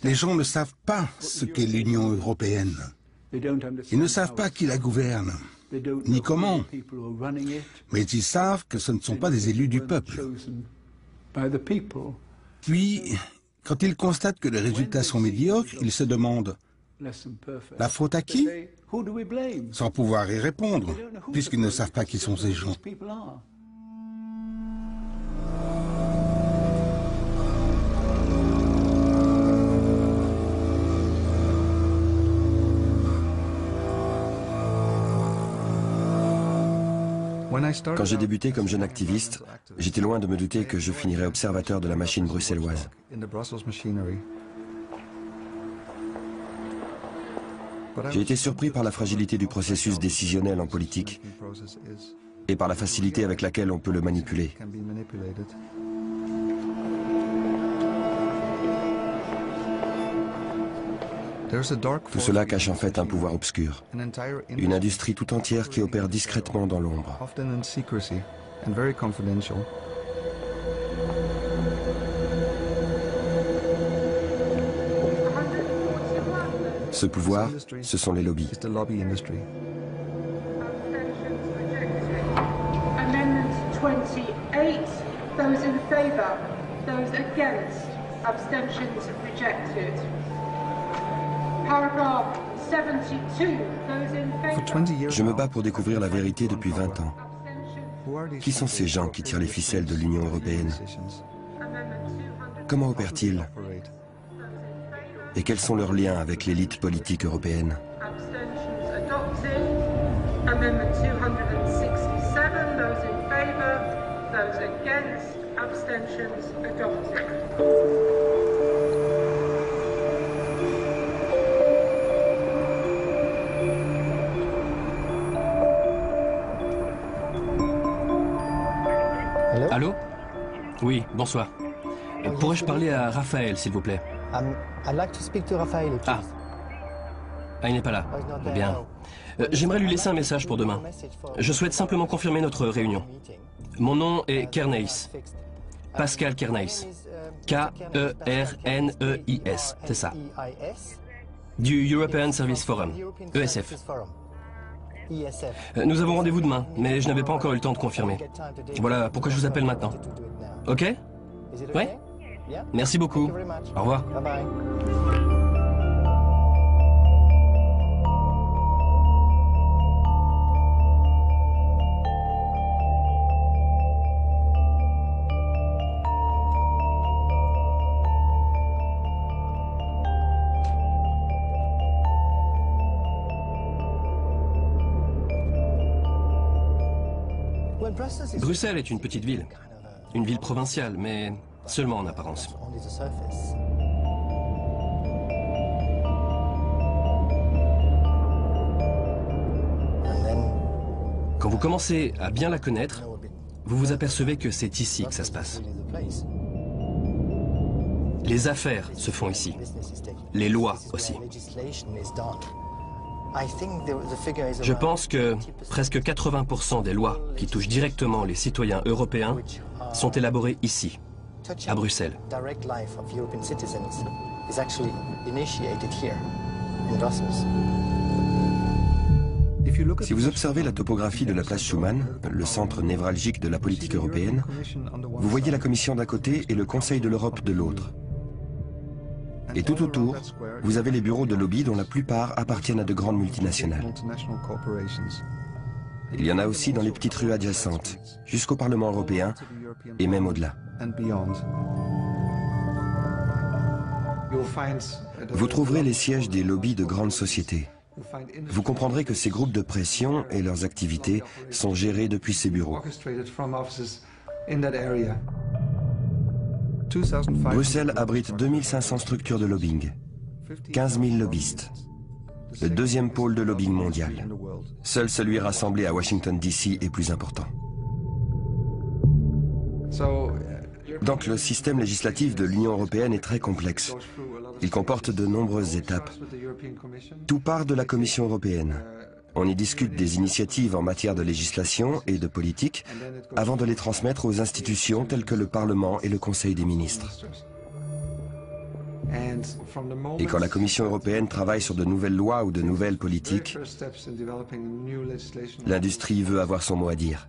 Les gens ne savent pas ce qu'est l'Union européenne. Ils ne savent pas qui la gouverne, ni comment. Mais ils savent que ce ne sont pas des élus du peuple. Puis, quand ils constatent que les résultats sont médiocres, ils se demandent « La faute à qui ?» sans pouvoir y répondre, puisqu'ils ne savent pas qui sont ces gens. Quand j'ai débuté comme jeune activiste, j'étais loin de me douter que je finirais observateur de la machine bruxelloise. J'ai été surpris par la fragilité du processus décisionnel en politique et par la facilité avec laquelle on peut le manipuler. Tout cela cache en fait un pouvoir obscur, une industrie tout entière qui opère discrètement dans l'ombre. Ce pouvoir, ce sont les lobbies. Amendment 28, those in favour, those against, abstentions rejected. Paragraph 72, those in favour. Je me bats pour découvrir la vérité depuis 20 ans. Qui sont ces gens qui tirent les ficelles de l'Union européenne? Comment opèrent-ils? Et quels sont leurs liens avec l'élite politique européenne? Allô? Oui, bonsoir. Pourrais-je parler à Raphaël, s'il vous plaît? Ah, il n'est pas là. Bien. J'aimerais lui laisser un message pour demain. Je souhaite simplement confirmer notre réunion. Mon nom est Kerneis. Pascal Kerneis. K-E-R-N-E-I-S. C'est ça. Du European Service Forum. ESF. Nous avons rendez-vous demain, mais je n'avais pas encore eu le temps de confirmer. Voilà pourquoi je vous appelle maintenant. Ok? Oui? Merci beaucoup. Au revoir. Bruxelles est une petite ville. Une ville provinciale, mais seulement en apparence. Quand vous commencez à bien la connaître, vous vous apercevez que c'est ici que ça se passe. Les affaires se font ici. Les lois aussi. Je pense que presque 80% des lois qui touchent directement les citoyens européens sont élaborées ici, à Bruxelles. Si vous observez la topographie de la place Schuman, le centre névralgique de la politique européenne, vous voyez la Commission d'un côté et le Conseil de l'Europe de l'autre. Et tout autour, vous avez les bureaux de lobby dont la plupart appartiennent à de grandes multinationales. Il y en a aussi dans les petites rues adjacentes, jusqu'au Parlement européen et même au-delà. Vous trouverez les sièges des lobbies de grandes sociétés. Vous comprendrez que ces groupes de pression et leurs activités sont gérés depuis ces bureaux. Bruxelles abrite 2500 structures de lobbying, 15 000 lobbyistes, le deuxième pôle de lobbying mondial. Seul celui rassemblé à Washington DC est plus important. Donc le système législatif de l'Union européenne est très complexe. Il comporte de nombreuses étapes. Tout part de la Commission européenne. On y discute des initiatives en matière de législation et de politique avant de les transmettre aux institutions telles que le Parlement et le Conseil des ministres. Et quand la Commission européenne travaille sur de nouvelles lois ou de nouvelles politiques, l'industrie veut avoir son mot à dire.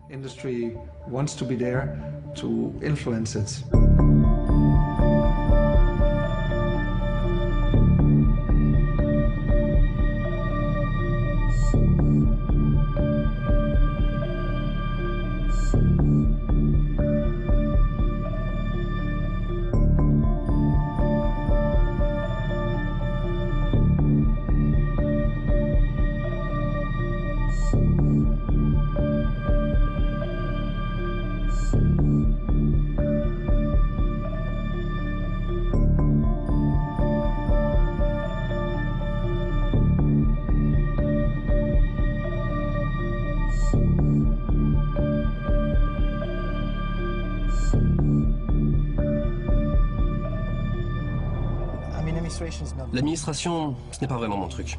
L'administration, ce n'est pas vraiment mon truc.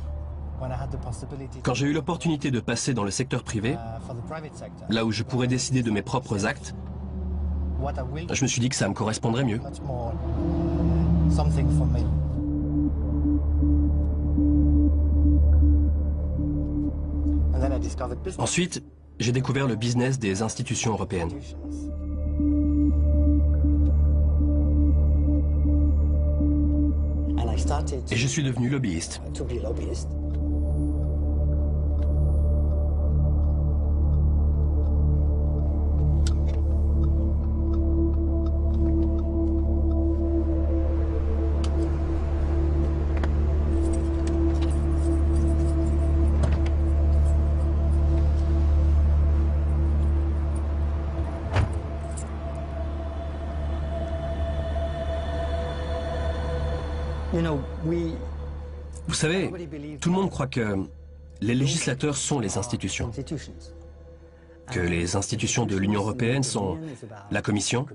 Quand j'ai eu l'opportunité de passer dans le secteur privé, là où je pourrais décider de mes propres actes, je me suis dit que ça me correspondrait mieux. Ensuite, j'ai découvert le business des institutions européennes. Et je suis devenu lobbyiste. Vous savez, tout le monde croit que les législateurs sont les institutions. Que les institutions de l'Union européenne sont la Commission,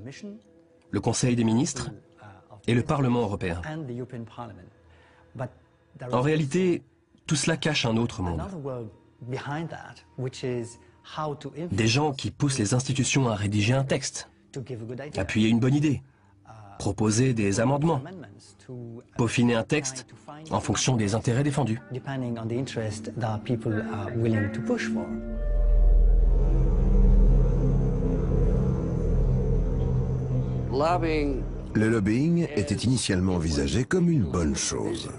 le Conseil des ministres et le Parlement européen. En réalité, tout cela cache un autre monde. Des gens qui poussent les institutions à rédiger un texte, appuyer une bonne idée, proposer des amendements, peaufiner un texte en fonction des intérêts défendus. Le lobbying était initialement envisagé comme une bonne chose.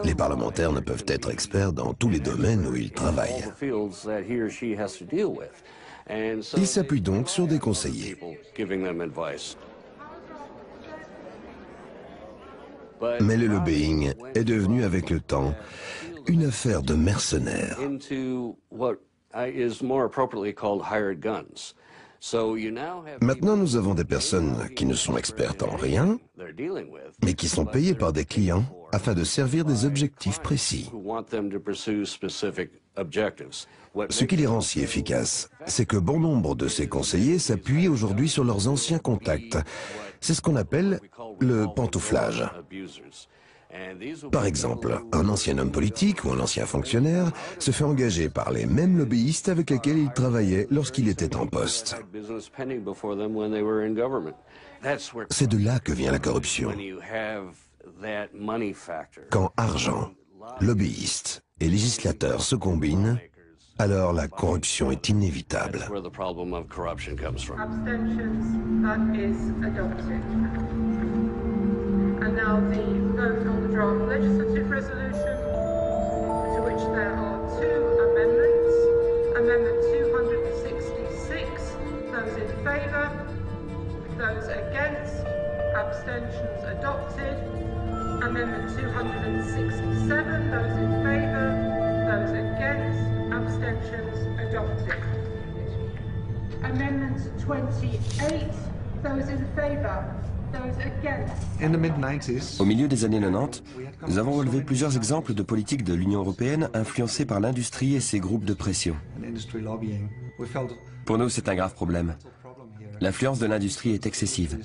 Les parlementaires ne peuvent être experts dans tous les domaines où ils travaillent. Ils s'appuient donc sur des conseillers. Mais le lobbying est devenu avec le temps une affaire de mercenaires. Maintenant, nous avons des personnes qui ne sont expertes en rien, mais qui sont payées par des clients afin de servir des objectifs précis. Ce qui les rend si efficaces, c'est que bon nombre de ces conseillers s'appuient aujourd'hui sur leurs anciens contacts. C'est ce qu'on appelle le pantouflage. Par exemple, un ancien homme politique ou un ancien fonctionnaire se fait engager par les mêmes lobbyistes avec lesquels il travaillait lorsqu'il était en poste. C'est de là que vient la corruption. Quand argent, lobbyistes et législateurs se combinent, alors la corruption est inévitable. And now the vote on the draft legislative resolution, to which there are two amendments. Amendment 266, those in favour, those against, abstentions adopted. Amendment 267, those in favour, those against, abstentions adopted. Amendment 28, those in favour. Au milieu des années 90, nous avons relevé plusieurs exemples de politiques de l'Union européenne influencées par l'industrie et ses groupes de pression. Pour nous, c'est un grave problème. L'influence de l'industrie est excessive.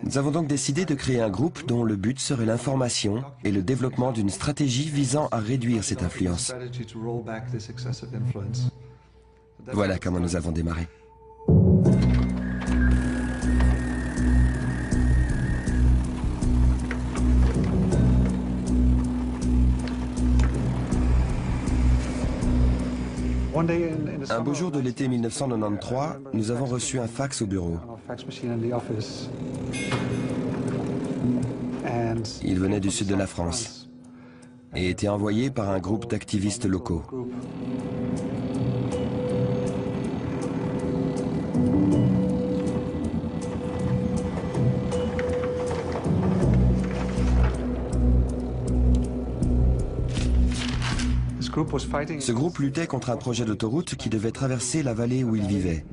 Nous avons donc décidé de créer un groupe dont le but serait l'information et le développement d'une stratégie visant à réduire cette influence. Voilà comment nous avons démarré. Un beau jour de l'été 1993, nous avons reçu un fax au bureau. Il venait du sud de la France et était envoyé par un groupe d'activistes locaux. Ce groupe luttait contre un projet d'autoroute qui devait traverser la vallée où ils vivaient,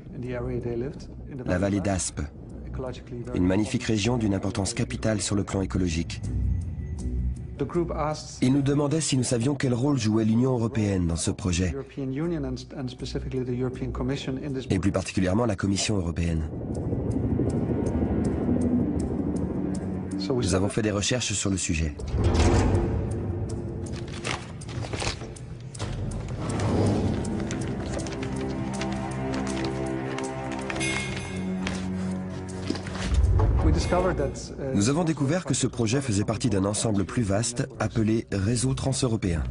la vallée d'Aspe, une magnifique région d'une importance capitale sur le plan écologique. Ils nous demandaient si nous savions quel rôle jouait l'Union européenne dans ce projet, et plus particulièrement la Commission européenne. Nous avons fait des recherches sur le sujet. Nous avons découvert que ce projet faisait partie d'un ensemble plus vaste appelé Réseau transeuropéen.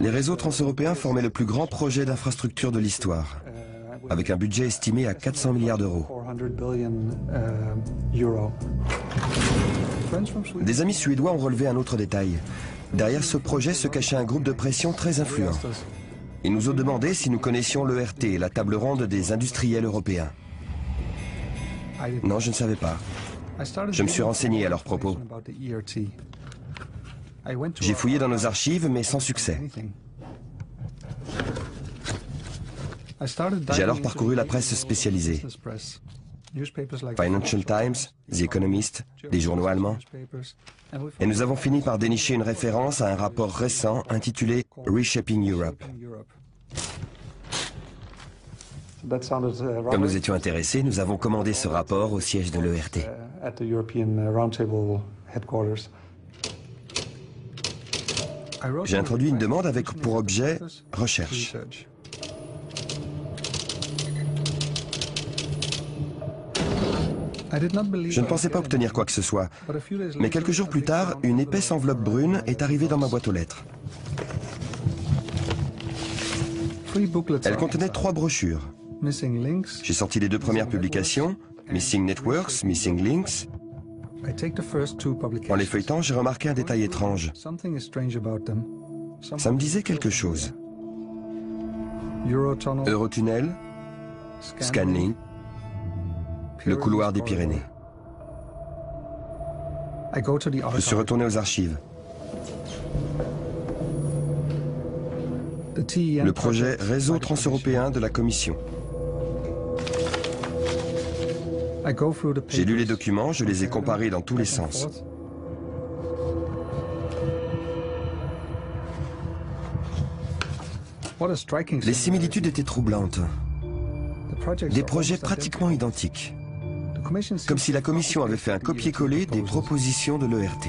Les réseaux transeuropéens formaient le plus grand projet d'infrastructure de l'histoire, avec un budget estimé à 400 milliards d'euros. Des amis suédois ont relevé un autre détail. Derrière ce projet se cachait un groupe de pression très influent. Ils nous ont demandé si nous connaissions l'ERT, la table ronde des industriels européens. Non, je ne savais pas. Je me suis renseigné à leur propos. J'ai fouillé dans nos archives, mais sans succès. J'ai alors parcouru la presse spécialisée. Financial Times, The Economist, des journaux allemands. Et nous avons fini par dénicher une référence à un rapport récent intitulé Reshaping Europe. Comme nous étions intéressés, nous avons commandé ce rapport au siège de l'ERT. J'ai introduit une demande avec pour objet « Recherche ». Je ne pensais pas obtenir quoi que ce soit, mais quelques jours plus tard, une épaisse enveloppe brune est arrivée dans ma boîte aux lettres. Elle contenait 3 brochures. J'ai sorti les 2 premières publications, Missing Networks, Missing Links. En les feuilletant, j'ai remarqué un détail étrange. Ça me disait quelque chose. Eurotunnel, Scanlink, le couloir des Pyrénées. Je suis retourné aux archives. Le projet Réseau transeuropéen de la Commission. J'ai lu les documents, je les ai comparés dans tous les sens. Les similitudes étaient troublantes. Des projets pratiquement identiques. Comme si la Commission avait fait un copier-coller des propositions de l'ERT.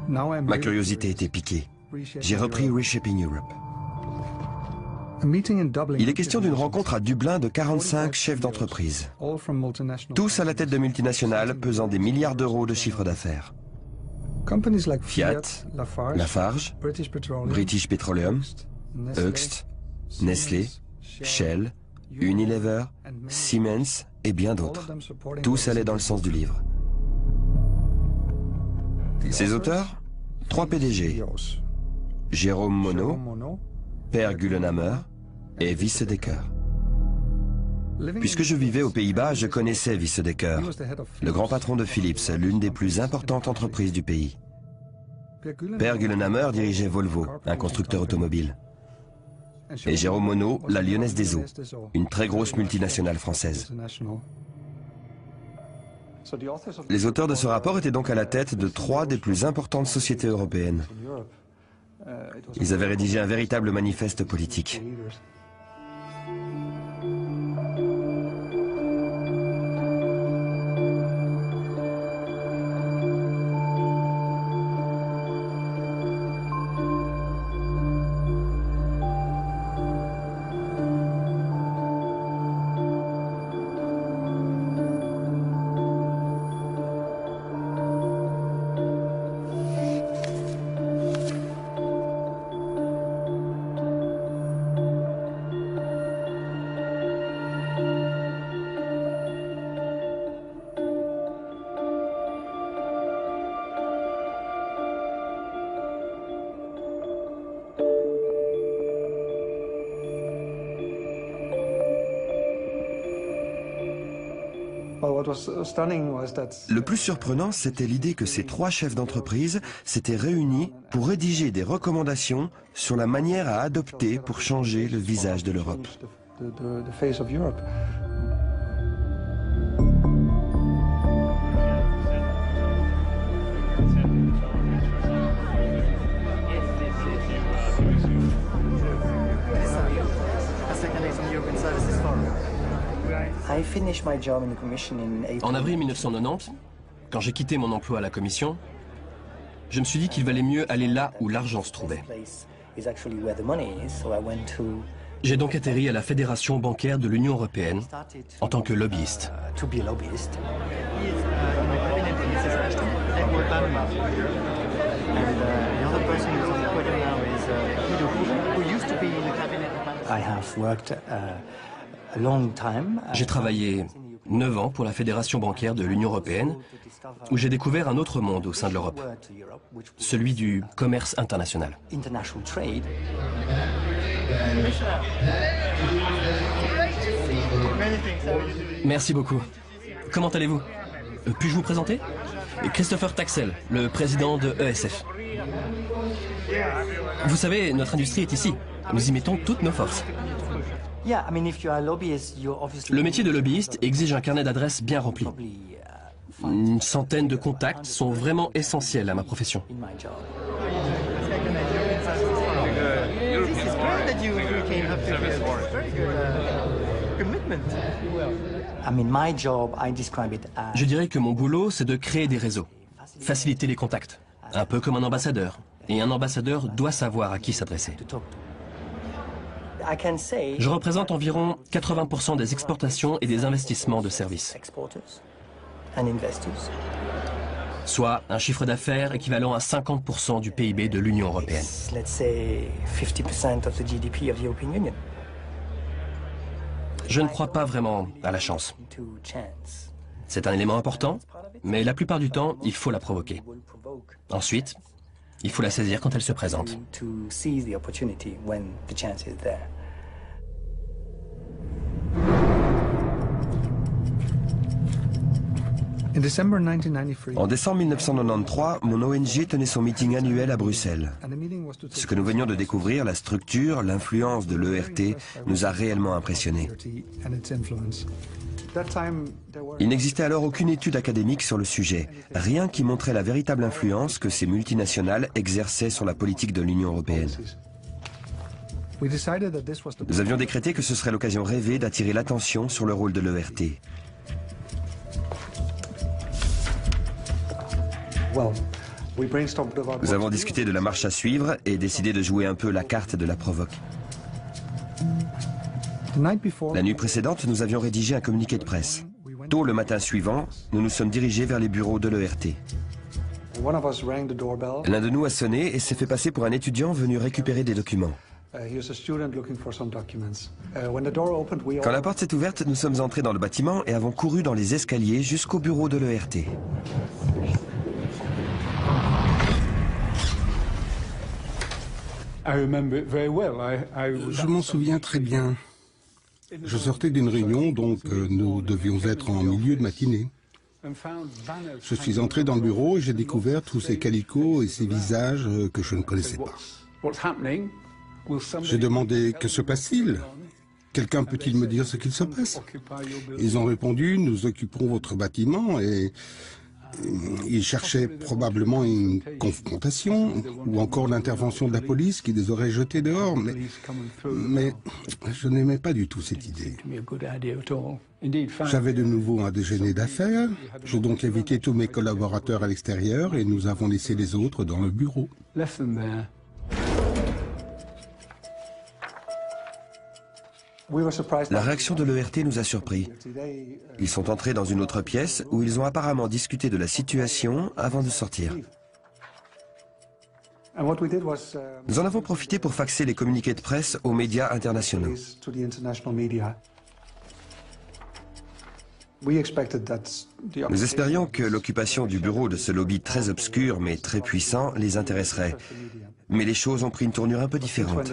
Ma curiosité était piquée. J'ai repris Reshaping Europe. Il est question d'une rencontre à Dublin de 45 chefs d'entreprise, tous à la tête de multinationales pesant des milliards d'euros de chiffre d'affaires. Fiat, Lafarge, British Petroleum, Hoechst, Nestlé, Shell, Unilever, Siemens et bien d'autres. Tous allaient dans le sens du livre. Ces auteurs, 3 PDG, Jérôme Monod, Per Gullenhammer et Wisse Dekker. Puisque je vivais aux Pays-Bas, je connaissais Wisse Dekker, le grand patron de Philips, l'une des plus importantes entreprises du pays. Per Gullenhammer dirigeait Volvo, un constructeur automobile. Et Jérôme Monod, la Lyonnaise des Eaux, une très grosse multinationale française. Les auteurs de ce rapport étaient donc à la tête de 3 des plus importantes sociétés européennes. Ils avaient rédigé un véritable manifeste politique. Le plus surprenant, c'était l'idée que ces 3 chefs d'entreprise s'étaient réunis pour rédiger des recommandations sur la manière à adopter pour changer le visage de l'Europe. En avril 1990, quand j'ai quitté mon emploi à la Commission, je me suis dit qu'il valait mieux aller là où l'argent se trouvait. J'ai donc atterri à la Fédération bancaire de l'Union européenne en tant que lobbyiste. J'ai travaillé 9 ans pour la Fédération bancaire de l'Union européenne, où j'ai découvert un autre monde au sein de l'Europe, celui du commerce international. Merci beaucoup. Comment allez-vous? Puis-je vous présenter? Christopher Taxel, le président de ESF. Vous savez, notre industrie est ici. Nous y mettons toutes nos forces. Le métier de lobbyiste exige un carnet d'adresses bien rempli. Une centaine de contacts sont vraiment essentiels à ma profession. Je dirais que mon boulot, c'est de créer des réseaux, faciliter les contacts, un peu comme un ambassadeur. Et un ambassadeur doit savoir à qui s'adresser. Je représente environ 80% des exportations et des investissements de services, soit un chiffre d'affaires équivalent à 50% du PIB de l'Union européenne. Je ne crois pas vraiment à la chance. C'est un élément important, mais la plupart du temps, il faut la provoquer. Ensuite, il faut la saisir quand elle se présente. En décembre 1993, mon ONG tenait son meeting annuel à Bruxelles. Ce que nous venions de découvrir, la structure, l'influence de l'ERT, nous a réellement impressionnés. Il n'existait alors aucune étude académique sur le sujet, rien qui montrait la véritable influence que ces multinationales exerçaient sur la politique de l'Union européenne. Nous avions décrété que ce serait l'occasion rêvée d'attirer l'attention sur le rôle de l'ERT. Nous avons discuté de la marche à suivre et décidé de jouer un peu la carte de la provoque. La nuit précédente, nous avions rédigé un communiqué de presse. Tôt le matin suivant, nous nous sommes dirigés vers les bureaux de l'ERT. L'un de nous a sonné et s'est fait passer pour un étudiant venu récupérer des documents. Quand la porte s'est ouverte, nous sommes entrés dans le bâtiment et avons couru dans les escaliers jusqu'au bureau de l'ERT. Je m'en souviens très bien. Je sortais d'une réunion, donc nous devions être en milieu de matinée. Je suis entré dans le bureau et j'ai découvert tous ces calicots et ces visages que je ne connaissais pas. J'ai demandé « Que se passe-t-il ? Quelqu'un peut-il me dire ce qu'il se passe ?» Ils ont répondu « Nous occupons votre bâtiment » et ils cherchaient probablement une confrontation ou encore l'intervention de la police qui les aurait jetés dehors, mais je n'aimais pas du tout cette idée. J'avais de nouveau un déjeuner d'affaires, j'ai donc invité tous mes collaborateurs à l'extérieur et nous avons laissé les autres dans le bureau. La réaction de l'ERT nous a surpris. Ils sont entrés dans une autre pièce où ils ont apparemment discuté de la situation avant de sortir. Nous en avons profité pour faxer les communiqués de presse aux médias internationaux. Nous espérions que l'occupation du bureau de ce lobby très obscur mais très puissant les intéresserait. Mais les choses ont pris une tournure un peu différente.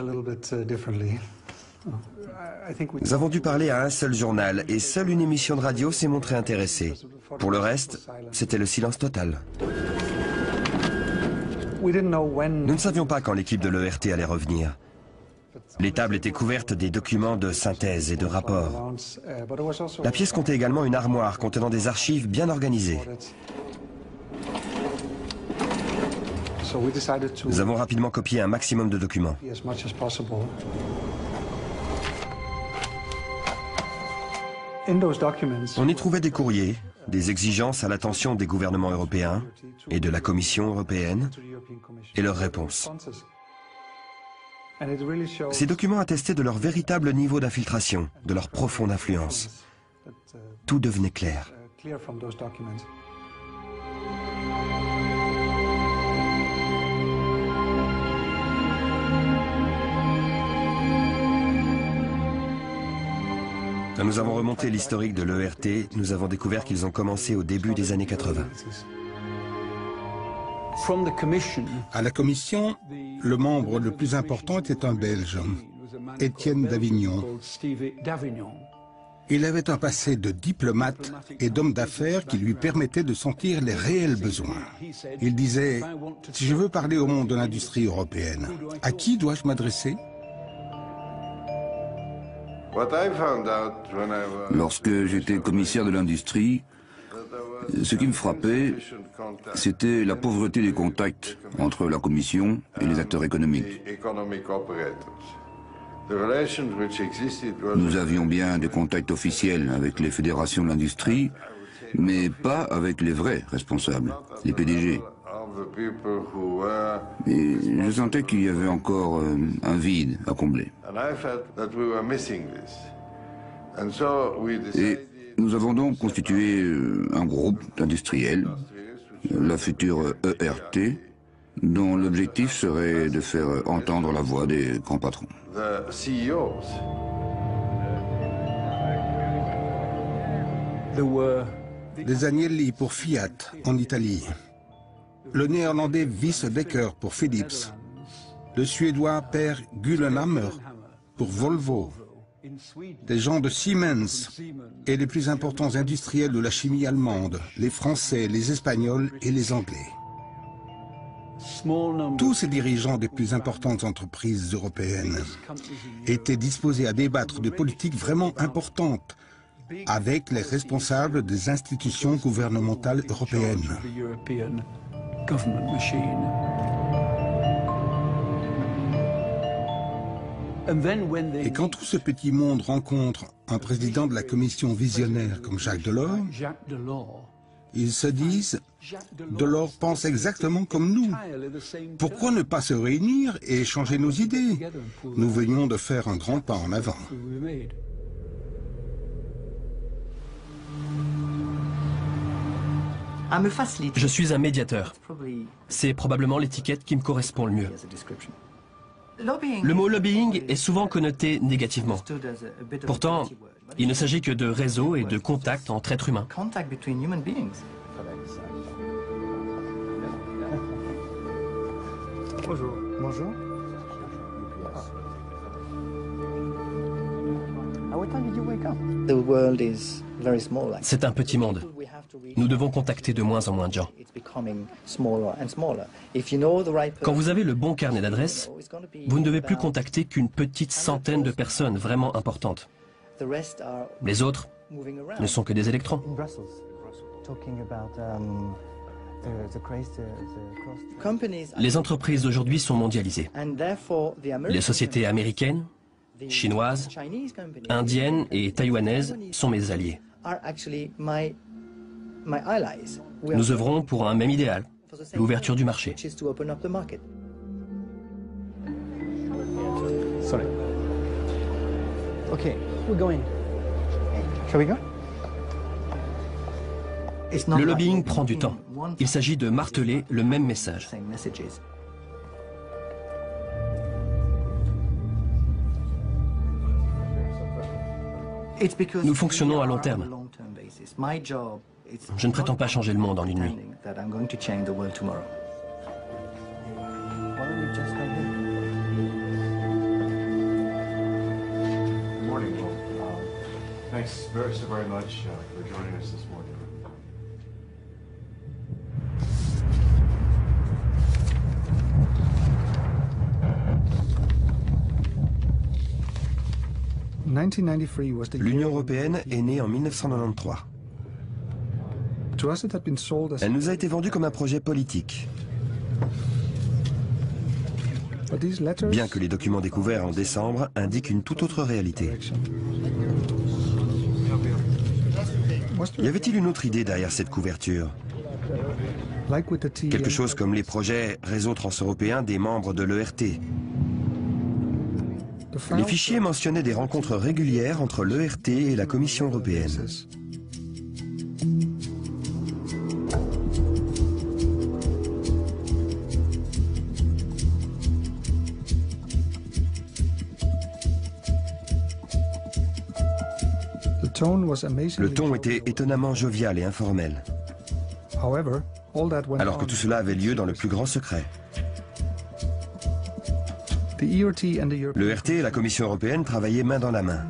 Nous avons dû parler à un seul journal et seule une émission de radio s'est montrée intéressée. Pour le reste, c'était le silence total. Nous ne savions pas quand l'équipe de l'ERT allait revenir. Les tables étaient couvertes des documents de synthèse et de rapports. La pièce comptait également une armoire contenant des archives bien organisées. Nous avons rapidement copié un maximum de documents. On y trouvait des courriers, des exigences à l'attention des gouvernements européens et de la Commission européenne et leurs réponses. Ces documents attestaient de leur véritable niveau d'infiltration, de leur profonde influence. Tout devenait clair. Quand nous avons remonté l'historique de l'ERT, nous avons découvert qu'ils ont commencé au début des années 80. À la Commission, le membre le plus important était un Belge, Étienne Davignon. Il avait un passé de diplomate et d'homme d'affaires qui lui permettait de sentir les réels besoins. Il disait « Si je veux parler au monde de l'industrie européenne, à qui dois-je m'adresser ?» Lorsque j'étais commissaire de l'industrie, ce qui me frappait, c'était la pauvreté des contacts entre la Commission et les acteurs économiques. Nous avions bien des contacts officiels avec les fédérations de l'industrie, mais pas avec les vrais responsables, les PDG. Et je sentais qu'il y avait encore un vide à combler. Et nous avons donc constitué un groupe d'industriels, la future ERT, dont l'objectif serait de faire entendre la voix des grands patrons. Les Agnelli pour Fiat en Italie, le néerlandais Wiese Becker pour Philips, le suédois Per Gyllenhammar pour Volvo, des gens de Siemens et les plus importants industriels de la chimie allemande, les Français, les Espagnols et les Anglais. Tous ces dirigeants des plus importantes entreprises européennes étaient disposés à débattre de politiques vraiment importantes avec les responsables des institutions gouvernementales européennes. Et quand tout ce petit monde rencontre un président de la Commission visionnaire comme Jacques Delors, ils se disent « Delors pense exactement comme nous. Pourquoi ne pas se réunir et échanger nos idées? Nous venions de faire un grand pas en avant. » Je suis un médiateur. C'est probablement l'étiquette qui me correspond le mieux. Le mot lobbying est souvent connoté négativement. Pourtant, il ne s'agit que de réseaux et de contacts entre êtres humains. Bonjour. Bonjour. C'est un petit monde. Nous devons contacter de moins en moins de gens. Quand vous avez le bon carnet d'adresses, vous ne devez plus contacter qu'une petite centaine de personnes vraiment importantes. Les autres ne sont que des électrons. Les entreprises d'aujourd'hui sont mondialisées. Les sociétés américaines, chinoises, indiennes et taïwanaises sont mes alliés. Nous œuvrons pour un même idéal, l'ouverture du marché. Sorry. Okay, we're going. Shall we go? Le lobbying prend du temps. Il s'agit de marteler le même message. Nous fonctionnons à long terme. Je ne prétends pas changer le monde en une nuit. Thanks very much for joining us this morning. L'Union européenne est née en 1993. Elle nous a été vendue comme un projet politique. Bien que les documents découverts en décembre indiquent une toute autre réalité. Y avait-il une autre idée derrière cette couverture? Quelque chose comme les projets réseau transeuropéen des membres de l'ERT. Les fichiers mentionnaient des rencontres régulières entre l'ERT et la Commission européenne. Le ton était étonnamment jovial et informel, alors que tout cela avait lieu dans le plus grand secret. L'ERT et la Commission européenne travaillaient main dans la main.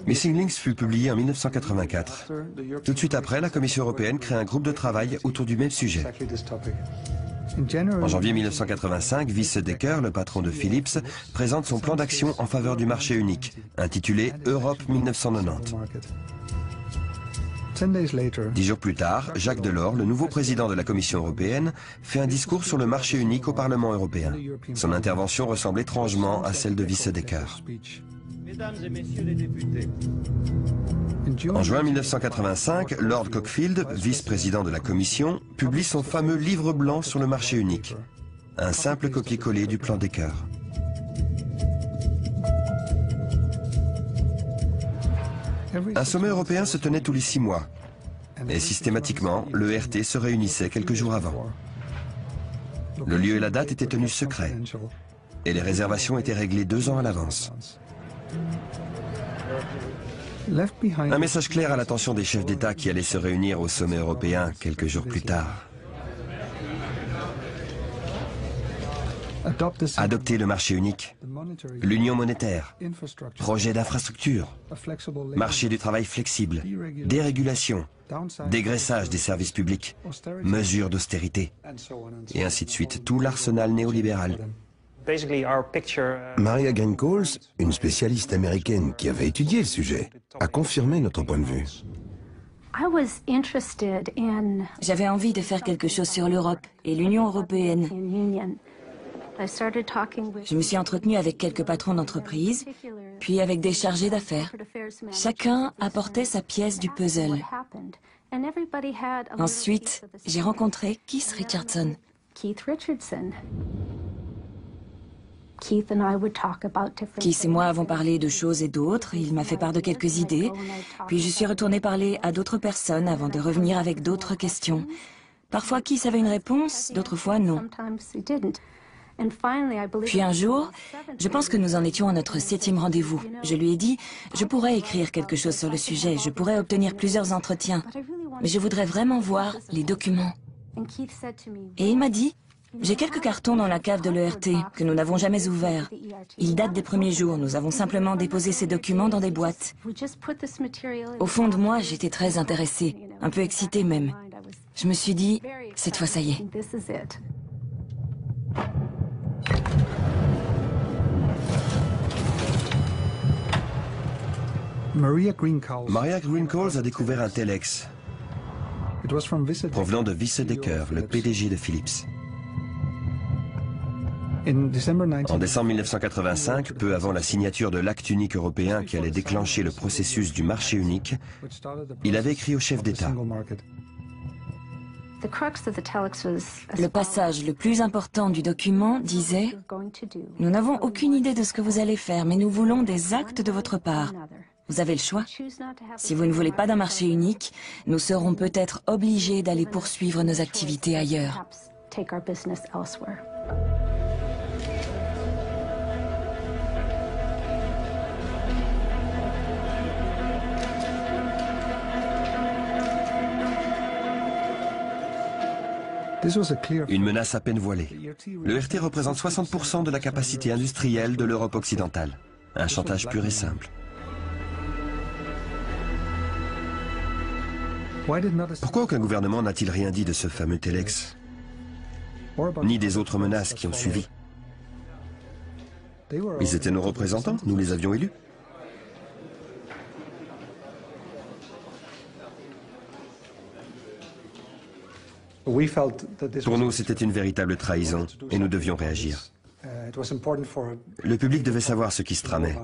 Missing Links fut publié en 1984. Tout de suite après, la Commission européenne crée un groupe de travail autour du même sujet. En janvier 1985, Wiese Dekker, le patron de Philips, présente son plan d'action en faveur du marché unique, intitulé Europe 1990. 10 jours plus tard, Jacques Delors, le nouveau président de la Commission européenne, fait un discours sur le marché unique au Parlement européen. Son intervention ressemble étrangement à celle de Wiese Dekker. Mesdames et messieurs les députés. En juin 1985, Lord Cockfield, vice-président de la Commission, publie son fameux livre blanc sur le marché unique, un simple copier-coller du plan Dekker. Un sommet européen se tenait tous les 6 mois, et systématiquement, l'ERT se réunissait quelques jours avant. Le lieu et la date étaient tenus secrets, et les réservations étaient réglées 2 ans à l'avance. Un message clair à l'attention des chefs d'État qui allaient se réunir au sommet européen quelques jours plus tard. Adopter le marché unique, l'union monétaire, projet d'infrastructure, marché du travail flexible, dérégulation, dégraissage des services publics, mesures d'austérité, et ainsi de suite, tout l'arsenal néolibéral. Maria Green-Coles, une spécialiste américaine qui avait étudié le sujet, a confirmé notre point de vue. J'avais envie de faire quelque chose sur l'Europe et l'Union européenne. Je me suis entretenue avec quelques patrons d'entreprise, puis avec des chargés d'affaires. Chacun apportait sa pièce du puzzle. Ensuite, j'ai rencontré Keith Richardson. Keith et moi avons parlé de choses et d'autres, il m'a fait part de quelques idées, puis je suis retournée parler à d'autres personnes avant de revenir avec d'autres questions. Parfois Keith avait une réponse, d'autres fois non. Puis un jour, je pense que nous en étions à notre 7e rendez-vous. Je lui ai dit, je pourrais écrire quelque chose sur le sujet, je pourrais obtenir plusieurs entretiens, mais je voudrais vraiment voir les documents. Et il m'a dit, j'ai quelques cartons dans la cave de l'ERT que nous n'avons jamais ouverts. Ils datent des premiers jours, nous avons simplement déposé ces documents dans des boîtes. Au fond de moi, j'étais très intéressée, un peu excitée même. Je me suis dit, cette fois ça y est. Maria Green-Coles a découvert un telex provenant de Wiese Dekker, le PDG de Philips. En décembre 1985, peu avant la signature de l'acte unique européen qui allait déclencher le processus du marché unique, il avait écrit au chef d'État. Le passage le plus important du document disait « Nous n'avons aucune idée de ce que vous allez faire, mais nous voulons des actes de votre part. Vous avez le choix. Si vous ne voulez pas d'un marché unique, nous serons peut-être obligés d'aller poursuivre nos activités ailleurs. » Une menace à peine voilée. L'ERT représente 60% de la capacité industrielle de l'Europe occidentale. Un chantage pur et simple. Pourquoi aucun gouvernement n'a-t-il rien dit de ce fameux Telex, ni des autres menaces qui ont suivi? Ils étaient nos représentants, nous les avions élus. Pour nous, c'était une véritable trahison et nous devions réagir. Le public devait savoir ce qui se tramait.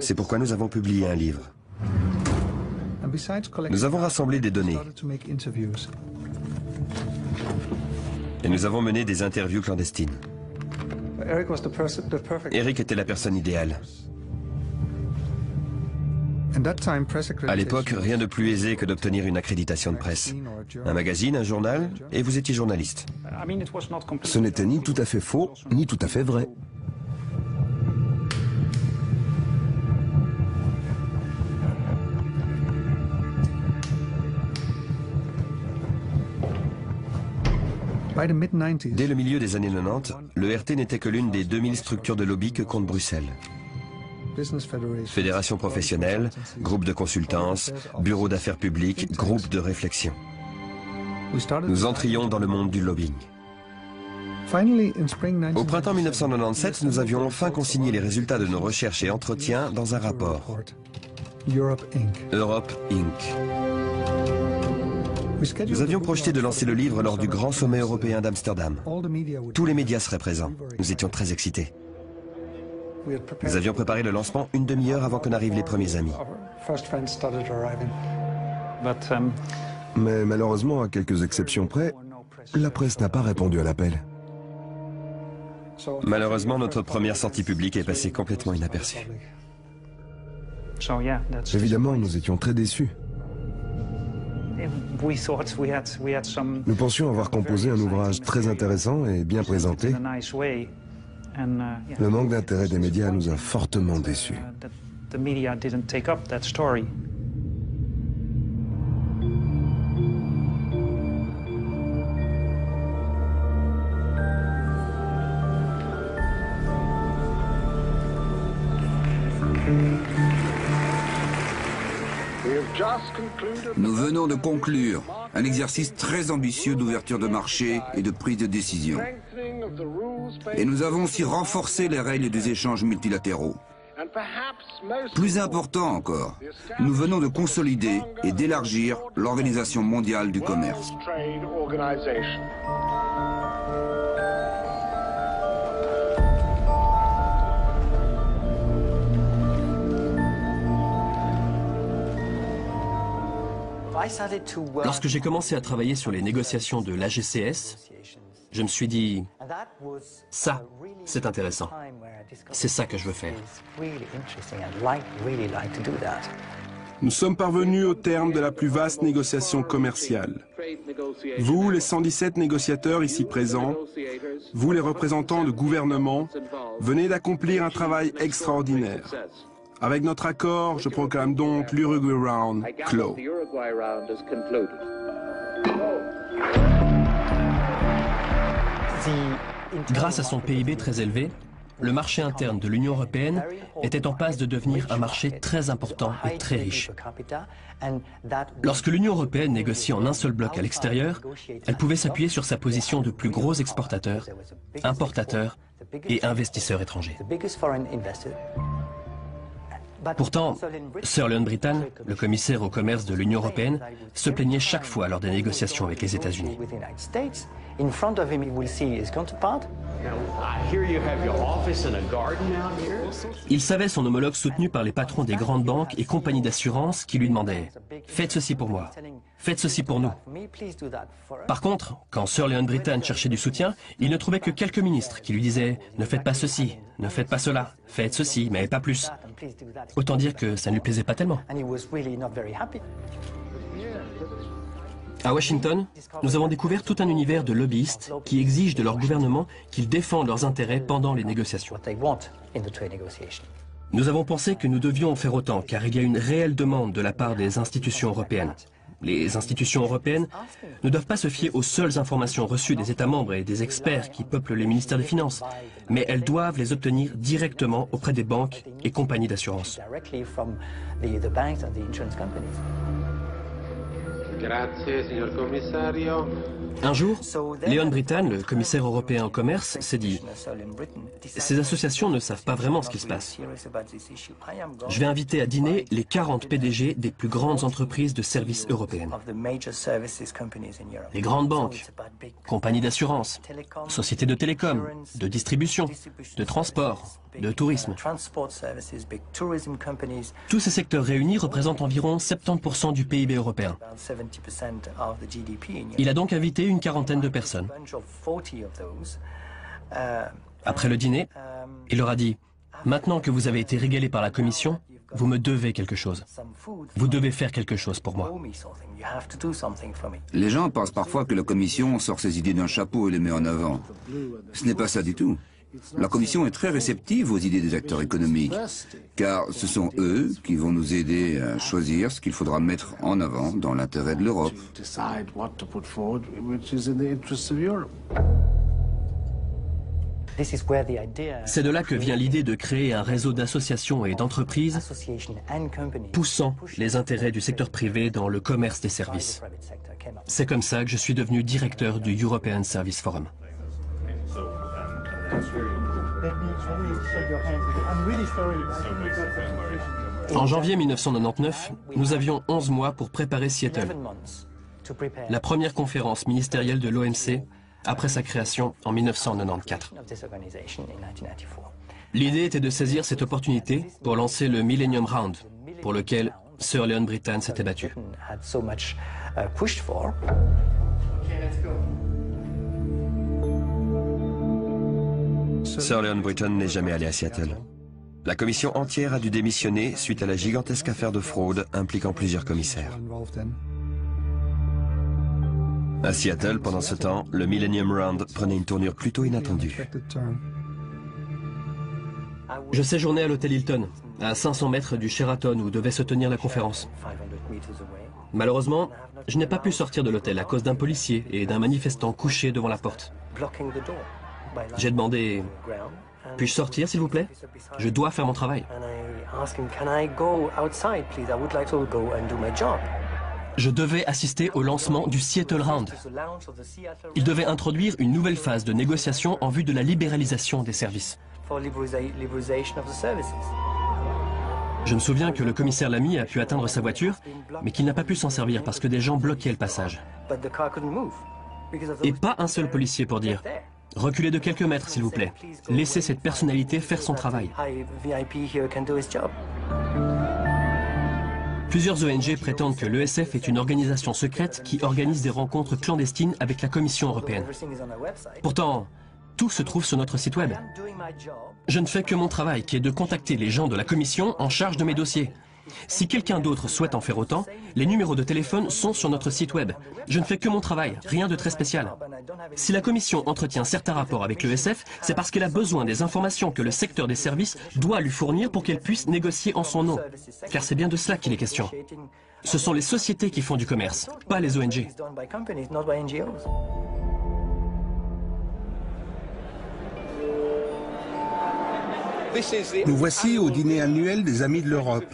C'est pourquoi nous avons publié un livre. Nous avons rassemblé des données. Et nous avons mené des interviews clandestines. Eric était la personne idéale. À l'époque, rien de plus aisé que d'obtenir une accréditation de presse. Un magazine, un journal, et vous étiez journaliste. Ce n'était ni tout à fait faux, ni tout à fait vrai. Dès le milieu des années 90, le RT n'était que l'une des 2000 structures de lobby que compte Bruxelles. Fédération professionnelle, groupe de consultance, bureau d'affaires publiques, groupe de réflexion. Nous entrions dans le monde du lobbying. Au printemps 1997, nous avions enfin consigné les résultats de nos recherches et entretiens dans un rapport. Europe Inc. Nous avions projeté de lancer le livre lors du grand sommet européen d'Amsterdam. Tous les médias seraient présents. Nous étions très excités. Nous avions préparé le lancement une demi-heure avant que n'arrivent les premiers amis. Mais malheureusement, à quelques exceptions près, la presse n'a pas répondu à l'appel. Malheureusement, notre première sortie publique est passée complètement inaperçue. Évidemment, nous étions très déçus. Nous pensions avoir composé un ouvrage très intéressant et bien présenté. Le manque d'intérêt des médias nous a fortement déçus. Nous venons de conclure un exercice très ambitieux d'ouverture de marché et de prise de décision. Et nous avons aussi renforcé les règles des échanges multilatéraux. Plus important encore, nous venons de consolider et d'élargir l'Organisation mondiale du commerce. Lorsque j'ai commencé à travailler sur les négociations de l'AGCS, je me suis dit, ça, c'est intéressant. C'est ça que je veux faire. Nous sommes parvenus au terme de la plus vaste négociation commerciale. Vous, les 117 négociateurs ici présents, vous, les représentants de gouvernement, venez d'accomplir un travail extraordinaire. Avec notre accord, je proclame donc l'Uruguay Round clos. Grâce à son PIB très élevé, le marché interne de l'Union européenne était en passe de devenir un marché très important et très riche. Lorsque l'Union européenne négocie en un seul bloc à l'extérieur, elle pouvait s'appuyer sur sa position de plus gros exportateur, importateur et investisseur étranger. Pourtant, Sir Leon Brittan, le commissaire au commerce de l'Union européenne, se plaignait chaque fois lors des négociations avec les États-Unis. Il savait son homologue soutenu par les patrons des grandes banques et compagnies d'assurance qui lui demandaient « Faites ceci pour moi, faites ceci pour nous ». Par contre, quand Sir Leon Brittan cherchait du soutien, il ne trouvait que quelques ministres qui lui disaient « Ne faites pas ceci, ne faites pas cela, faites ceci, mais pas plus ». Autant dire que ça ne lui plaisait pas tellement. À Washington, nous avons découvert tout un univers de lobbyistes qui exigent de leur gouvernement qu'ils défendent leurs intérêts pendant les négociations. Nous avons pensé que nous devions en faire autant, car il y a une réelle demande de la part des institutions européennes. Les institutions européennes ne doivent pas se fier aux seules informations reçues des États membres et des experts qui peuplent les ministères des Finances, mais elles doivent les obtenir directement auprès des banques et compagnies d'assurance. Un jour, Leon Brittan, le commissaire européen au commerce, s'est dit « Ces associations ne savent pas vraiment ce qui se passe. Je vais inviter à dîner les 40 PDG des plus grandes entreprises de services européennes. Les grandes banques, compagnies d'assurance, sociétés de télécom, de distribution, de transport, de tourisme. Tous ces secteurs réunis représentent environ 70% du PIB européen. Il a donc invité une quarantaine de personnes. Après le dîner, il leur a dit « Maintenant que vous avez été régalés par la Commission, vous me devez quelque chose. Vous devez faire quelque chose pour moi. » Les gens pensent parfois que la Commission sort ses idées d'un chapeau et les met en avant. Ce n'est pas ça du tout. La Commission est très réceptive aux idées des acteurs économiques, car ce sont eux qui vont nous aider à choisir ce qu'il faudra mettre en avant dans l'intérêt de l'Europe. C'est de là que vient l'idée de créer un réseau d'associations et d'entreprises poussant les intérêts du secteur privé dans le commerce des services. C'est comme ça que je suis devenu directeur du European Service Forum. En janvier 1999, nous avions 11 mois pour préparer Seattle, la première conférence ministérielle de l'OMC après sa création en 1994. L'idée était de saisir cette opportunité pour lancer le Millennium Round, pour lequel Sir Leon Brittan s'était battu. Sir Leon Brittan n'est jamais allé à Seattle. La commission entière a dû démissionner suite à la gigantesque affaire de fraude impliquant plusieurs commissaires. À Seattle, pendant ce temps, le Millennium Round prenait une tournure plutôt inattendue. Je séjournais à l'hôtel Hilton, à 500 mètres du Sheraton où devait se tenir la conférence. Malheureusement, je n'ai pas pu sortir de l'hôtel à cause d'un policier et d'un manifestant couché devant la porte. J'ai demandé « Puis-je sortir, s'il vous plaît? Je dois faire mon travail. » Je devais assister au lancement du Seattle Round. Il devait introduire une nouvelle phase de négociation en vue de la libéralisation des services. Je me souviens que le commissaire Lamy a pu atteindre sa voiture, mais qu'il n'a pas pu s'en servir parce que des gens bloquaient le passage. Et pas un seul policier pour dire « Reculez de quelques mètres, s'il vous plaît. Laissez cette personnalité faire son travail. » Plusieurs ONG prétendent que l'ESF est une organisation secrète qui organise des rencontres clandestines avec la Commission européenne. Pourtant, tout se trouve sur notre site web. Je ne fais que mon travail, qui est de contacter les gens de la Commission en charge de mes dossiers. Si quelqu'un d'autre souhaite en faire autant, les numéros de téléphone sont sur notre site web. Je ne fais que mon travail, rien de très spécial. Si la Commission entretient certains rapports avec l'ESF, c'est parce qu'elle a besoin des informations que le secteur des services doit lui fournir pour qu'elle puisse négocier en son nom. Car c'est bien de cela qu'il est question. Ce sont les sociétés qui font du commerce, pas les ONG. Nous voici au dîner annuel des Amis de l'Europe,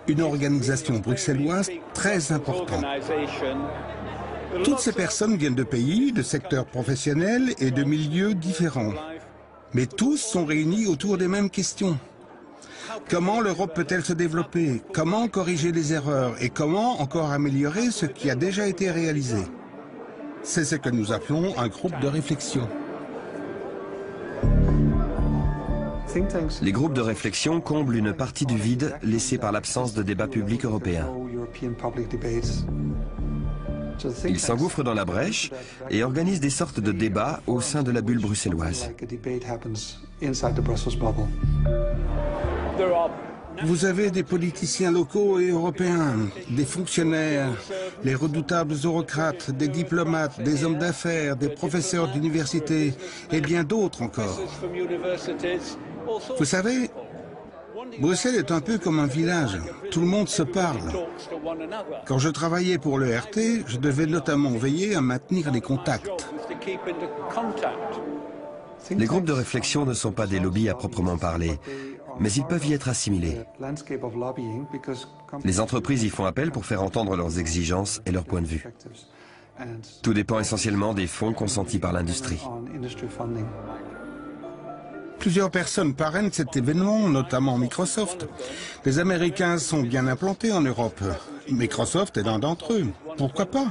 une organisation bruxelloise très importante. Toutes ces personnes viennent de pays, de secteurs professionnels et de milieux différents. Mais tous sont réunis autour des mêmes questions. Comment l'Europe peut-elle se développer? Comment corriger les erreurs? Et comment encore améliorer ce qui a déjà été réalisé? C'est ce que nous appelons un groupe de réflexion. Les groupes de réflexion comblent une partie du vide laissé par l'absence de débat public européen. Ils s'engouffrent dans la brèche et organisent des sortes de débats au sein de la bulle bruxelloise. Vous avez des politiciens locaux et européens, des fonctionnaires, les redoutables eurocrates, des diplomates, des hommes d'affaires, des professeurs d'université et bien d'autres encore. Vous savez, Bruxelles est un peu comme un village. Tout le monde se parle. Quand je travaillais pour le RT, je devais notamment veiller à maintenir les contacts. Les groupes de réflexion ne sont pas des lobbies à proprement parler, mais ils peuvent y être assimilés. Les entreprises y font appel pour faire entendre leurs exigences et leurs points de vue. Tout dépend essentiellement des fonds consentis par l'industrie. Plusieurs personnes parrainent cet événement, notamment Microsoft. Les Américains sont bien implantés en Europe. Microsoft est l'un d'entre eux. Pourquoi pas?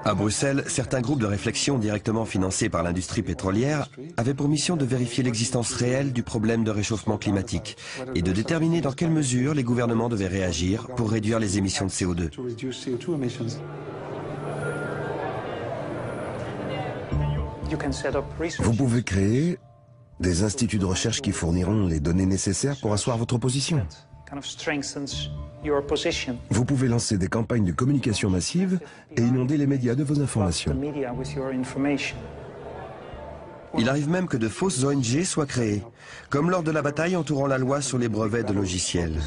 À Bruxelles, certains groupes de réflexion directement financés par l'industrie pétrolière avaient pour mission de vérifier l'existence réelle du problème de réchauffement climatique et de déterminer dans quelle mesure les gouvernements devaient réagir pour réduire les émissions de CO2. Vous pouvez créer des instituts de recherche qui fourniront les données nécessaires pour asseoir votre position. Vous pouvez lancer des campagnes de communication massive et inonder les médias de vos informations. Il arrive même que de fausses ONG soient créées, comme lors de la bataille entourant la loi sur les brevets de logiciels.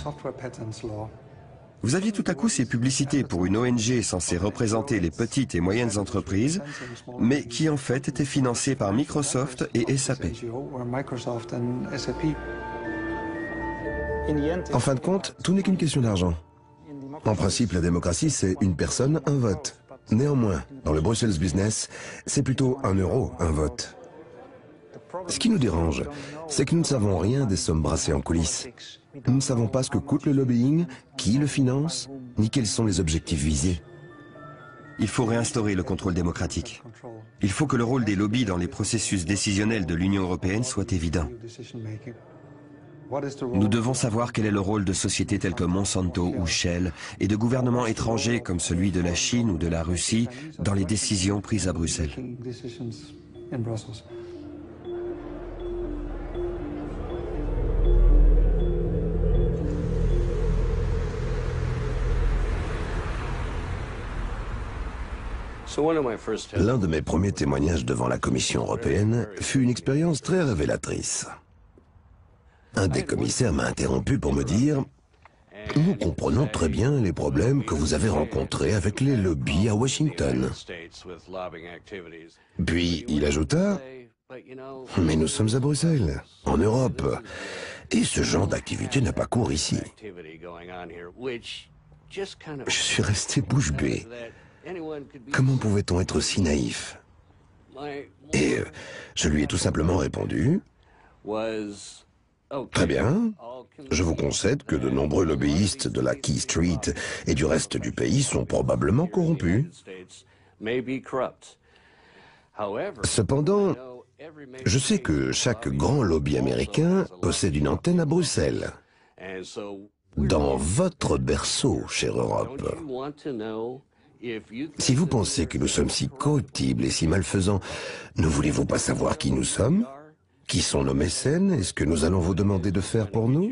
Vous aviez tout à coup ces publicités pour une ONG censée représenter les petites et moyennes entreprises, mais qui en fait étaient financées par Microsoft et SAP. En fin de compte, tout n'est qu'une question d'argent. En principe, la démocratie, c'est une personne, un vote. Néanmoins, dans le Brussels Business, c'est plutôt 1 euro, un vote. Ce qui nous dérange, c'est que nous ne savons rien des sommes brassées en coulisses. Nous ne savons pas ce que coûte le lobbying, qui le finance, ni quels sont les objectifs visés. Il faut réinstaurer le contrôle démocratique. Il faut que le rôle des lobbies dans les processus décisionnels de l'Union européenne soit évident. Nous devons savoir quel est le rôle de sociétés telles que Monsanto ou Shell et de gouvernements étrangers comme celui de la Chine ou de la Russie dans les décisions prises à Bruxelles. L'un de mes premiers témoignages devant la Commission européenne fut une expérience très révélatrice. Un des commissaires m'a interrompu pour me dire « Nous comprenons très bien les problèmes que vous avez rencontrés avec les lobbies à Washington. » Puis il ajouta « Mais nous sommes à Bruxelles, en Europe, et ce genre d'activité n'a pas cours ici. » Je suis resté bouche bée. Comment pouvait-on être si naïf? Et je lui ai tout simplement répondu « Très bien, je vous concède que de nombreux lobbyistes de la Key Street et du reste du pays sont probablement corrompus. Cependant, je sais que chaque grand lobby américain possède une antenne à Bruxelles, dans votre berceau, chère Europe. Si vous pensez que nous sommes si corruptibles et si malfaisants, ne voulez-vous pas savoir qui nous sommes? Qui sont nos mécènes et ce que nous allons vous demander de faire pour nous?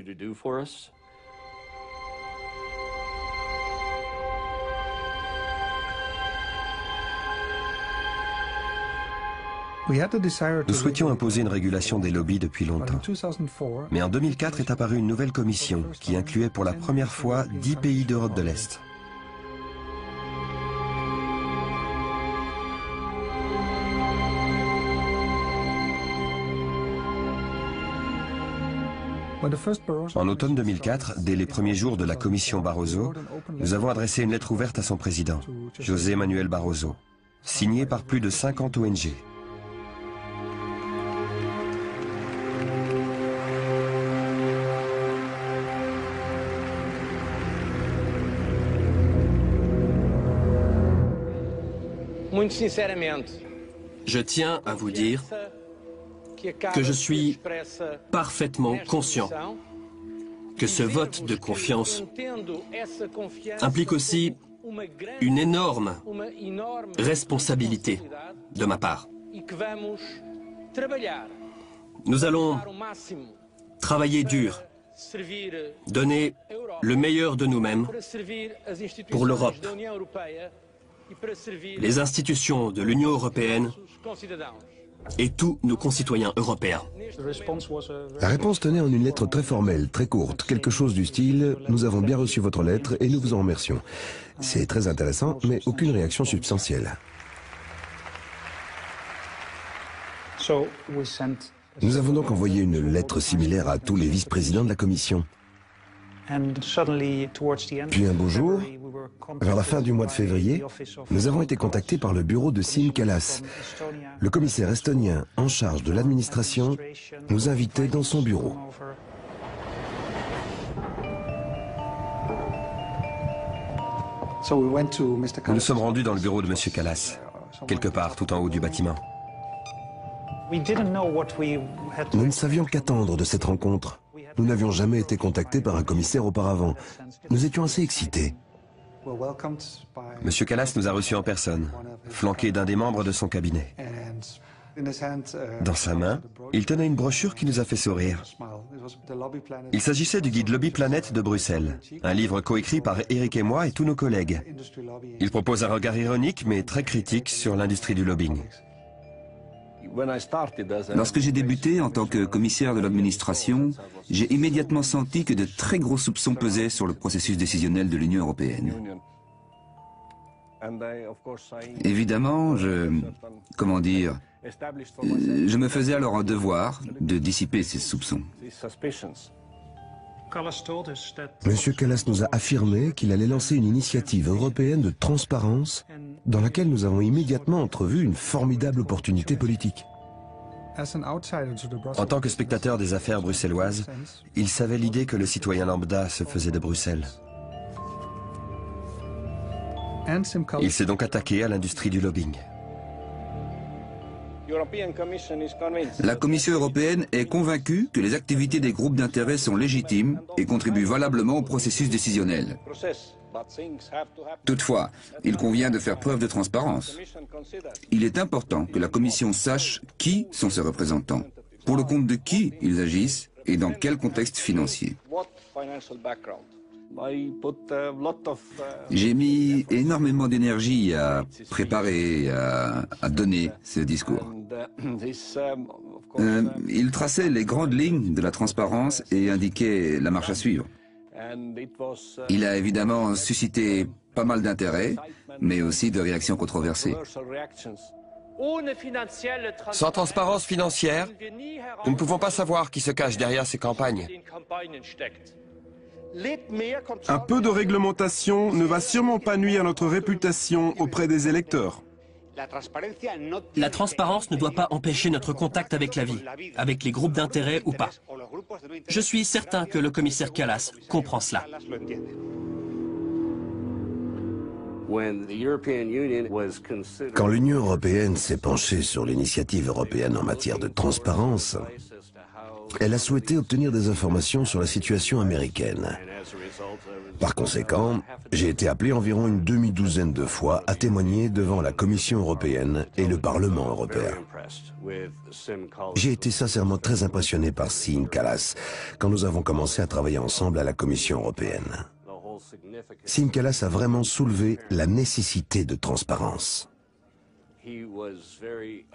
Nous souhaitions imposer une régulation des lobbies depuis longtemps. Mais en 2004 est apparue une nouvelle commission qui incluait pour la première fois 10 pays d'Europe de l'Est. En automne 2004, dès les premiers jours de la commission Barroso, nous avons adressé une lettre ouverte à son président, José Manuel Barroso, signée par plus de 50 ONG. Je tiens à vous dire que je suis parfaitement conscient que ce vote de confiance implique aussi une énorme responsabilité de ma part. Nous allons travailler dur, donner le meilleur de nous-mêmes pour l'Europe, les institutions de l'Union européenne et tous nos concitoyens européens. La réponse tenait en une lettre très formelle, très courte, quelque chose du style « Nous avons bien reçu votre lettre et nous vous en remercions ». C'est très intéressant, mais aucune réaction substantielle. Nous avons donc envoyé une lettre similaire à tous les vice-présidents de la Commission. Puis un beau jour, vers la fin du mois de février, nous avons été contactés par le bureau de Siim Kallas. Le commissaire estonien en charge de l'administration nous invitait dans son bureau. Nous nous sommes rendus dans le bureau de M. Kallas, quelque part tout en haut du bâtiment. Nous ne savions qu'attendre de cette rencontre. Nous n'avions jamais été contactés par un commissaire auparavant. Nous étions assez excités. M. Kallas nous a reçus en personne, flanqué d'un des membres de son cabinet. Dans sa main, il tenait une brochure qui nous a fait sourire. Il s'agissait du guide Lobby Planet de Bruxelles, un livre coécrit par Eric et moi et tous nos collègues. Il propose un regard ironique mais très critique sur l'industrie du lobbying. Lorsque j'ai débuté en tant que commissaire de l'administration, j'ai immédiatement senti que de très gros soupçons pesaient sur le processus décisionnel de l'Union européenne. Évidemment, je me faisais alors un devoir de dissiper ces soupçons. M. Kallas nous a affirmé qu'il allait lancer une initiative européenne de transparence dans laquelle nous avons immédiatement entrevu une formidable opportunité politique. En tant que spectateur des affaires bruxelloises, il savait l'idée que le citoyen lambda se faisait de Bruxelles. Il s'est donc attaqué à l'industrie du lobbying. La Commission européenne est convaincue que les activités des groupes d'intérêt sont légitimes et contribuent valablement au processus décisionnel. Toutefois, il convient de faire preuve de transparence. Il est important que la Commission sache qui sont ses représentants, pour le compte de qui ils agissent et dans quel contexte financier. J'ai mis énormément d'énergie à préparer, à donner ce discours. Il traçait les grandes lignes de la transparence et indiquait la marche à suivre. Il a évidemment suscité pas mal d'intérêt, mais aussi de réactions controversées. Sans transparence financière, nous ne pouvons pas savoir qui se cache derrière ces campagnes. Un peu de réglementation ne va sûrement pas nuire à notre réputation auprès des électeurs. La transparence ne doit pas empêcher notre contact avec la vie, avec les groupes d'intérêt ou pas. Je suis certain que le commissaire Kallas comprend cela. Quand l'Union européenne s'est penchée sur l'initiative européenne en matière de transparence, elle a souhaité obtenir des informations sur la situation américaine. Par conséquent, j'ai été appelé environ une demi-douzaine de fois à témoigner devant la Commission européenne et le Parlement européen. J'ai été sincèrement très impressionné par Siim Kallas quand nous avons commencé à travailler ensemble à la Commission européenne. Siim Kallas a vraiment soulevé la nécessité de transparence.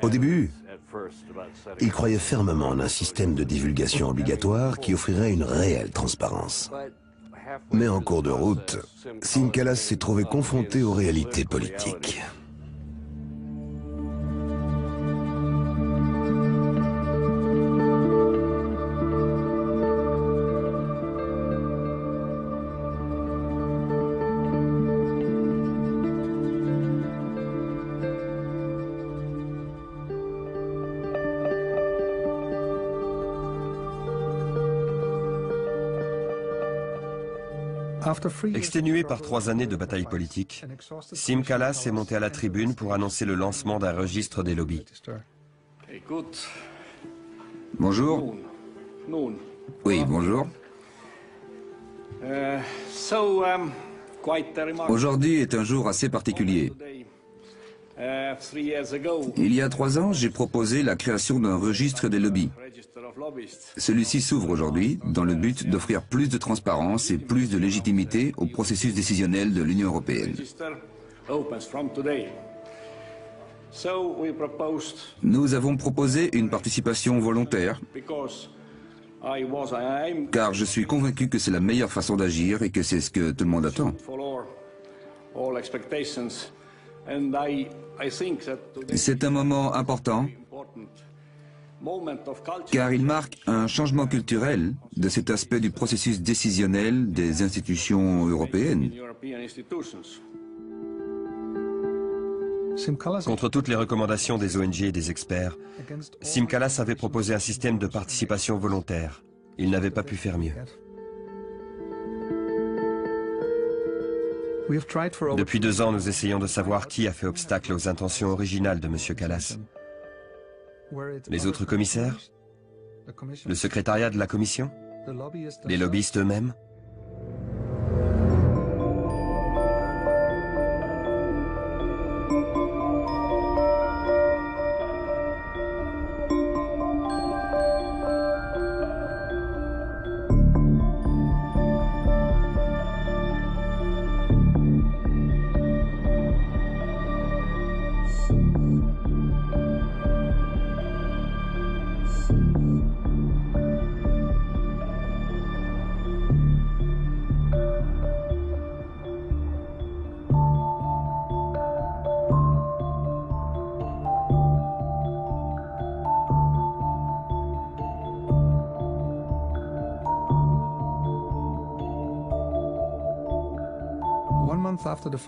Au début, il croyait fermement en un système de divulgation obligatoire qui offrirait une réelle transparence. Mais en cours de route, Siim Kallas s'est trouvé confronté aux réalités politiques. Exténué par 3 années de bataille politique, Siim Kallas est monté à la tribune pour annoncer le lancement d'un registre des lobbies. Bonjour. Oui, bonjour. Aujourd'hui est un jour assez particulier. Il y a 3 ans, j'ai proposé la création d'un registre des lobbies. Celui-ci s'ouvre aujourd'hui dans le but d'offrir plus de transparence et plus de légitimité au processus décisionnel de l'Union européenne. Nous avons proposé une participation volontaire, car je suis convaincu que c'est la meilleure façon d'agir et que c'est ce que tout le monde attend. C'est un moment important, car il marque un changement culturel de cet aspect du processus décisionnel des institutions européennes. Contre toutes les recommandations des ONG et des experts, Siim Kallas avait proposé un système de participation volontaire. Il n'avait pas pu faire mieux. Depuis 2 ans, nous essayons de savoir qui a fait obstacle aux intentions originales de M. Kallas. Les autres commissaires? Le secrétariat de la commission? Les lobbyistes eux-mêmes?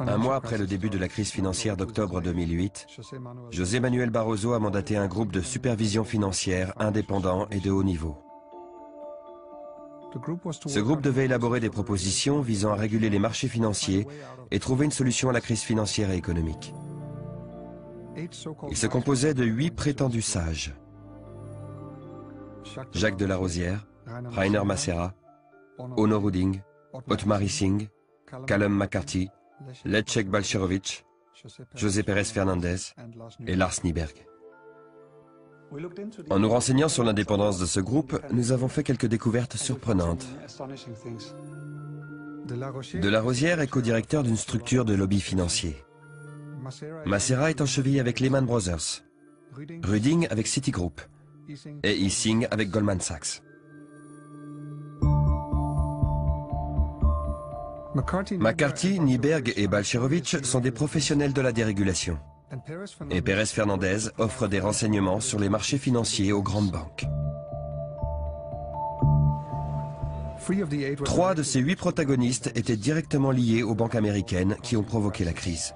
Un mois après le début de la crise financière d'octobre 2008, José Manuel Barroso a mandaté un groupe de supervision financière indépendant et de haut niveau. Ce groupe devait élaborer des propositions visant à réguler les marchés financiers et trouver une solution à la crise financière et économique. Il se composait de 8 prétendus sages: Jacques de Larosière, Rainer Massera, Onno Ruding, Otmar Issing, Callum McCarthy, Leszek Balcerowicz, José Pérez Fernandez et Lars Nyberg. En nous renseignant sur l'indépendance de ce groupe, nous avons fait quelques découvertes surprenantes. De Larosière est co-directeur d'une structure de lobby financier. Massera est en cheville avec Lehman Brothers, Ruding avec Citigroup et Issing avec Goldman Sachs. McCarthy, Nyberg et Balcerowicz sont des professionnels de la dérégulation. Et Pérez Fernandez offre des renseignements sur les marchés financiers aux grandes banques. 3 de ces 8 protagonistes étaient directement liés aux banques américaines qui ont provoqué la crise.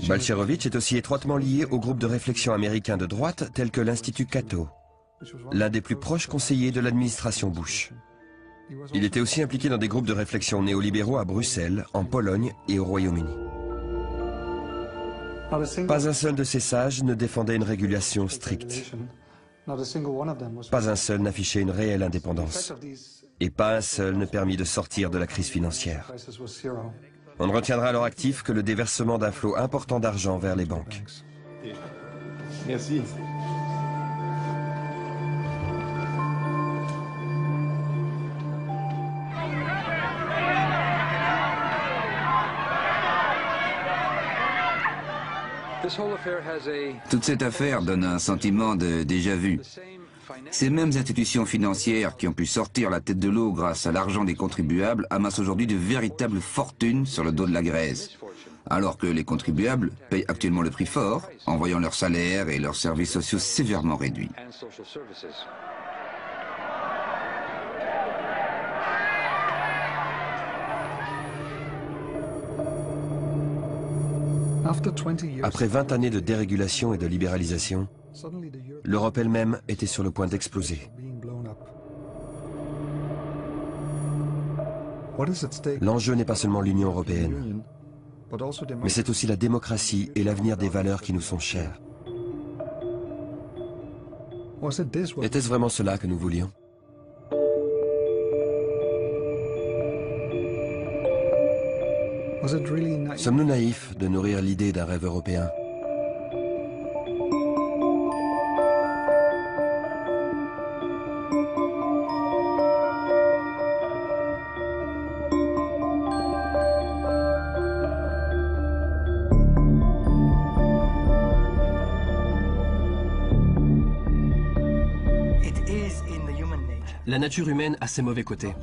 Balcerowicz est aussi étroitement lié au groupe de réflexion américain de droite tel que l'Institut Cato, l'un des plus proches conseillers de l'administration Bush. Il était aussi impliqué dans des groupes de réflexion néolibéraux à Bruxelles, en Pologne et au Royaume-Uni. Pas un seul de ces sages ne défendait une régulation stricte. Pas un seul n'affichait une réelle indépendance. Et pas un seul ne permit de sortir de la crise financière. On ne retiendra à leur actif que le déversement d'un flot important d'argent vers les banques. Merci. Toute cette affaire donne un sentiment de déjà-vu. Ces mêmes institutions financières qui ont pu sortir la tête de l'eau grâce à l'argent des contribuables amassent aujourd'hui de véritables fortunes sur le dos de la Grèce. Alors que les contribuables payent actuellement le prix fort en voyant leurs salaires et leurs services sociaux sévèrement réduits. Après 20 années de dérégulation et de libéralisation, l'Europe elle-même était sur le point d'exploser. L'enjeu n'est pas seulement l'Union européenne, mais c'est aussi la démocratie et l'avenir des valeurs qui nous sont chères. Était-ce vraiment cela que nous voulions ? Sommes-nous naïfs de nourrir l'idée d'un rêve européen ? La nature humaine a ses mauvais côtés.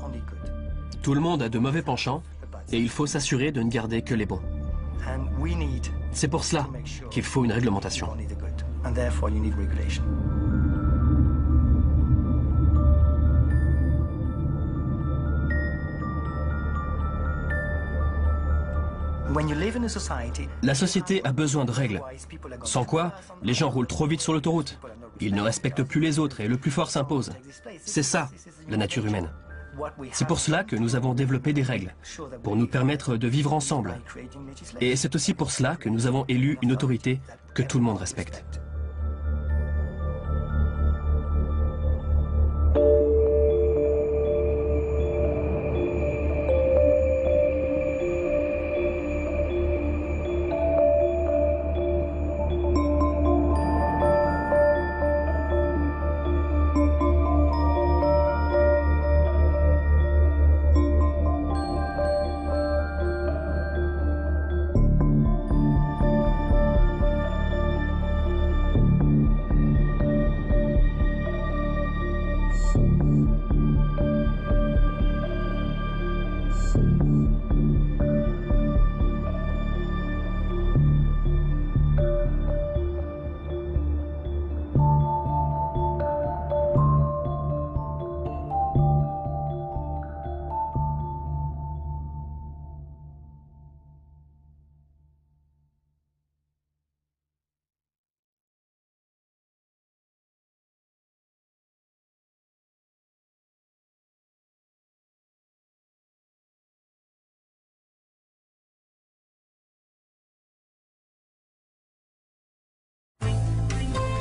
Tout le monde a de mauvais penchants et il faut s'assurer de ne garder que les bons. C'est pour cela qu'il faut une réglementation. La société a besoin de règles, sans quoi les gens roulent trop vite sur l'autoroute. Ils ne respectent plus les autres et le plus fort s'impose. C'est ça, la nature humaine. C'est pour cela que nous avons développé des règles, pour nous permettre de vivre ensemble. Et c'est aussi pour cela que nous avons élu une autorité que tout le monde respecte.